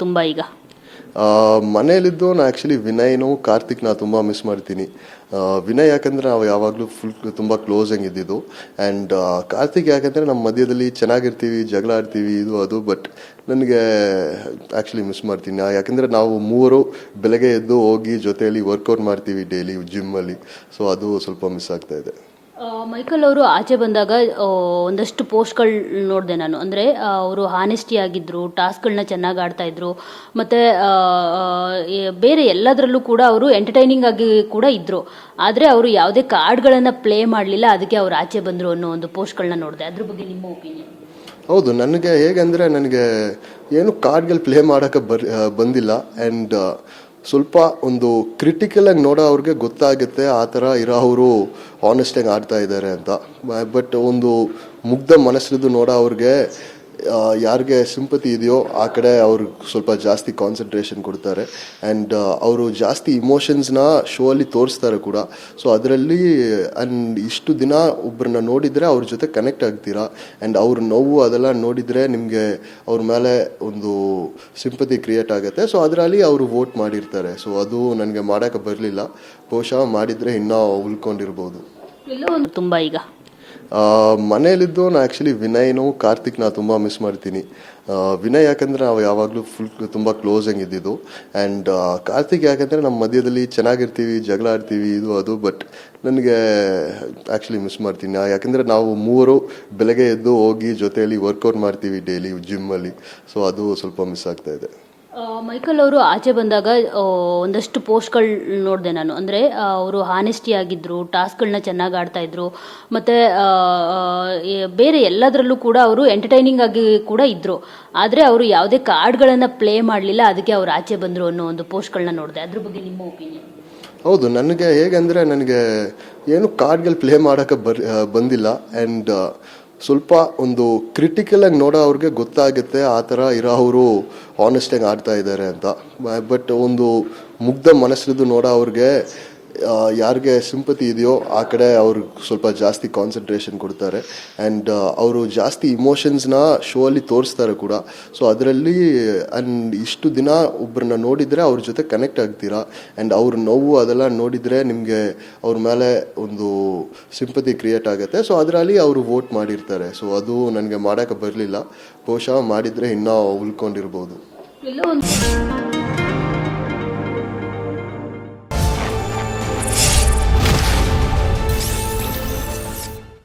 ತುಂಬ ಈಗ? ಮನೆಯಲ್ಲಿದ್ದು ನಾ ಆ್ಯಕ್ಚುಲಿ ವಿನಯ್ನು ಕಾರ್ತಿಕ್ನ ತುಂಬ ಮಿಸ್ ಮಾಡ್ತೀನಿ. ವಿನಯ್ ಯಾಕಂದರೆ ನಾವು ಯಾವಾಗಲೂ ತುಂಬ ಕ್ಲೋಸ್ ಆಗಿ ಇದ್ದಿದ್ದು. ಆ್ಯಂಡ್ ಕಾರ್ತಿಕ್ ಯಾಕಂದರೆ ನಮ್ಮ ಮಧ್ಯದಲ್ಲಿ ಚೆನ್ನಾಗಿರ್ತೀವಿ, ಜಗಳ ಆಡ್ತೀವಿ, ಇದು ಅದು. ಬಟ್ ನನಗೆ ಆ್ಯಕ್ಚುಲಿ ಮಿಸ್ ಮಾಡ್ತೀನಿ. ಯಾಕಂದರೆ ನಾವು ಮೂವರು ಬೆಳಗ್ಗೆ ಎದ್ದು ಹೋಗಿ ಜೊತೆಯಲ್ಲಿ ವರ್ಕೌಟ್ ಮಾಡ್ತೀವಿ ಡೈಲಿ ಜಿಮ್ಮಲ್ಲಿ. ಸೊ ಅದು ಸ್ವಲ್ಪ ಮಿಸ್ ಆಗ್ತಾ ಇದೆ. ಮೈಕಲ್ ಅವರು ಆಚೆ ಬಂದಾಗ ಒಂದಷ್ಟು ಪೋಸ್ಟ್ಗಳು ನೋಡಿದೆ ನಾನು. ಅಂದರೆ ಅವರು ಹಾನೆಸ್ಟಿ ಆಗಿದ್ದರು, ಟಾಸ್ಕ್ಗಳನ್ನ ಚೆನ್ನಾಗಿ ಆಡ್ತಾಯಿದ್ರು, ಮತ್ತು ಬೇರೆ ಎಲ್ಲದರಲ್ಲೂ ಕೂಡ ಅವರು ಎಂಟರ್ಟೈನಿಂಗ್ ಆಗಿ ಕೂಡ ಇದ್ದರು. ಆದರೆ ಅವರು ಯಾವುದೇ ಕಾರ್ಡ್ಗಳನ್ನು ಪ್ಲೇ ಮಾಡಲಿಲ್ಲ, ಅದಕ್ಕೆ ಅವರು ಆಚೆ ಬಂದರು ಅನ್ನೋ ಒಂದು ಪೋಸ್ಟ್ಗಳನ್ನ ನೋಡಿದೆ. ಅದ್ರ ಬಗ್ಗೆ ನಿಮ್ಮ ಒಪಿನಿಯನ್? ಹೌದು, ನನಗೆ ಹೇಗೆಂದರೆ ನನಗೆ ಏನು ಕಾರ್ಡ್ಗಳು ಪ್ಲೇ ಮಾಡೋಕ್ಕೆ ಬಂದಿಲ್ಲ. ಆ್ಯಂಡ್ ಸ್ವಲ್ಪ ಒಂದು ಕ್ರಿಟಿಕಲ್ ಆಗಿ ನೋಡೋ ಅವ್ರಿಗೆ ಗೊತ್ತಾಗುತ್ತೆ ಆ ಥರ ಇರೋ ಅವರು ಆನೆಸ್ಟಾಗಿ ಆಡ್ತಾ ಇದ್ದಾರೆ ಅಂತ. ಬಟ್ ಒಂದು ಮುಗ್ಧ ಮನಸ್ಸಿದ್ದು ನೋಡೋ ಅವ್ರಿಗೆ ಯಾರಿಗೆ ಸಿಂಪತಿ ಇದೆಯೋ ಆ ಕಡೆ ಅವರು ಸ್ವಲ್ಪ ಜಾಸ್ತಿ ಕಾನ್ಸಂಟ್ರೇಷನ್ ಕೊಡ್ತಾರೆ. ಆ್ಯಂಡ್ ಅವರು ಜಾಸ್ತಿ ಇಮೋಷನ್ಸ್ನ ಶೋ ಅಲ್ಲಿ ತೋರಿಸ್ತಾರೆ ಕೂಡ. ಸೊ ಅದರಲ್ಲಿ ಆ್ಯಂಡ್ ಇಷ್ಟು ದಿನ ಒಬ್ಬರನ್ನ ನೋಡಿದರೆ ಅವ್ರ ಜೊತೆ ಕನೆಕ್ಟ್ ಆಗ್ತೀರಾ. ಆ್ಯಂಡ್ ಅವ್ರ ನೋವು ಅದೆಲ್ಲ ನೋಡಿದರೆ ನಿಮಗೆ ಅವ್ರ ಮೇಲೆ ಒಂದು ಸಿಂಪತಿ ಕ್ರಿಯೇಟ್ ಆಗುತ್ತೆ. ಸೊ ಅದರಲ್ಲಿ ಅವರು ವೋಟ್ ಮಾಡಿರ್ತಾರೆ. ಸೊ ಅದು ನನಗೆ ಮಾಡೋಕ್ಕೆ ಬರಲಿಲ್ಲ. ಬಹುಶಃ ಮಾಡಿದರೆ ಇನ್ನೂ ಉಳ್ಕೊಂಡಿರ್ಬೋದು. ಎಲ್ಲೋ ಒಂದು ತುಂಬ ಈಗ ಮನೆಯಲ್ಲಿದ್ದು ನಾ ಆ್ಯಕ್ಚುಲಿ ವಿನಯ್ನು ಕಾರ್ತಿಕ್ನ ತುಂಬ ಮಿಸ್ ಮಾಡ್ತೀನಿ. ವಿನಯ್ ಯಾಕಂದರೆ ನಾವು ಯಾವಾಗಲೂ ತುಂಬ ಕ್ಲೋಸ್ ಆಗಿ ಇದ್ದಿದ್ದು. ಆ್ಯಂಡ್ ಕಾರ್ತಿಕ್ ಯಾಕಂದರೆ ನಮ್ಮ ಮಧ್ಯದಲ್ಲಿ ಚೆನ್ನಾಗಿರ್ತೀವಿ, ಜಗಳ ಆಡ್ತೀವಿ, ಇದು ಅದು. ಬಟ್ ನನಗೆ ಆ್ಯಕ್ಚುಲಿ ಮಿಸ್ ಮಾಡ್ತೀನಿ. ಯಾಕಂದರೆ ನಾವು ಮೂವರು ಬೆಳಗ್ಗೆ ಎದ್ದು ಹೋಗಿ ಜೊತೆಯಲ್ಲಿ ವರ್ಕೌಟ್ ಮಾಡ್ತೀವಿ ಡೈಲಿ ಜಿಮ್ಮಲ್ಲಿ. ಸೊ ಅದು ಸ್ವಲ್ಪ ಮಿಸ್ ಆಗ್ತಾ ಇದೆ. ಮೈಕಲ್ ಅವರು ಆಚೆ ಬಂದಾಗ ಒಂದಷ್ಟು ಪೋಸ್ಟ್ಗಳು ನೋಡಿದೆ ನಾನು. ಅಂದರೆ ಅವರು ಹಾನೆಸ್ಟಿ ಆಗಿದ್ದರು, ಟಾಸ್ಕ್ಗಳನ್ನ ಚೆನ್ನಾಗಿ ಆಡ್ತಾಯಿದ್ರು, ಮತ್ತು ಬೇರೆ ಎಲ್ಲದರಲ್ಲೂ ಕೂಡ ಅವರು ಎಂಟರ್ಟೈನಿಂಗ್ ಆಗಿ ಕೂಡ ಇದ್ದರು. ಆದರೆ ಅವರು ಯಾವುದೇ ಕಾರ್ಡ್ಗಳನ್ನು ಪ್ಲೇ ಮಾಡಲಿಲ್ಲ, ಅದಕ್ಕೆ ಅವರು ಆಚೆ ಬಂದರು ಅನ್ನೋ ಒಂದು ಪೋಸ್ಟ್ಗಳನ್ನ ನೋಡಿದೆ. ಅದ್ರ ಬಗ್ಗೆ ನಿಮ್ಮ ಒಪಿನಿಯನ್? ಹೌದು, ನನಗೆ ಹೇಗೆಂದರೆ ನನಗೆ ಏನು ಕಾರ್ಡ್ಗಳು ಪ್ಲೇ ಮಾಡೋಕ್ಕೆ ಬಂದಿಲ್ಲ. ಆ್ಯಂಡ್ ಸ್ವಲ್ಪ ಒಂದು ಕ್ರಿಟಿಕಲ್ ಆಗಿ ನೋಡೋ ಅವ್ರಿಗೆ ಗೊತ್ತಾಗುತ್ತೆ ಆ ಥರ ಇರೋ ಅವರು ಆನೆಸ್ಟಾಗಿ ಆಡ್ತಾ ಇದ್ದಾರೆ ಅಂತ. ಬಟ್ ಒಂದು ಮುಗ್ಧ ಮನಸ್ಸಿದ್ದು ನೋಡೋ ಅವ್ರಿಗೆ ಯಾರಿಗೆ ಸಿಂಪತಿ ಇದೆಯೋ ಆ ಕಡೆ ಅವರು ಸ್ವಲ್ಪ ಜಾಸ್ತಿ ಕಾನ್ಸಂಟ್ರೇಷನ್ ಕೊಡ್ತಾರೆ. ಆ್ಯಂಡ್ ಅವರು ಜಾಸ್ತಿ ಇಮೋಷನ್ಸ್ನ ಶೋ ಅಲ್ಲಿ ತೋರಿಸ್ತಾರೆ ಕೂಡ. ಸೊ ಅದರಲ್ಲಿ ಆ್ಯಂಡ್ ಇಷ್ಟು ದಿನ ಒಬ್ಬರನ್ನ ನೋಡಿದರೆ ಅವ್ರ ಜೊತೆ ಕನೆಕ್ಟ್ ಆಗ್ತೀರಾ. ಆ್ಯಂಡ್ ಅವ್ರ ನೋವು ಅದೆಲ್ಲ ನೋಡಿದರೆ ನಿಮಗೆ ಅವ್ರ ಮೇಲೆ ಒಂದು ಸಿಂಪತಿ ಕ್ರಿಯೇಟ್ ಆಗುತ್ತೆ. ಸೊ ಅದರಲ್ಲಿ ಅವರು ವೋಟ್ ಮಾಡಿರ್ತಾರೆ. ಸೊ ಅದು ನನಗೆ ಮಾಡೋಕ್ಕೆ ಬರಲಿಲ್ಲ. ಬಹುಶಃ ಮಾಡಿದರೆ ಇನ್ನೂ ಉಳ್ಕೊಂಡಿರ್ಬೋದು. ಎಲ್ಲೋ ಒಂದು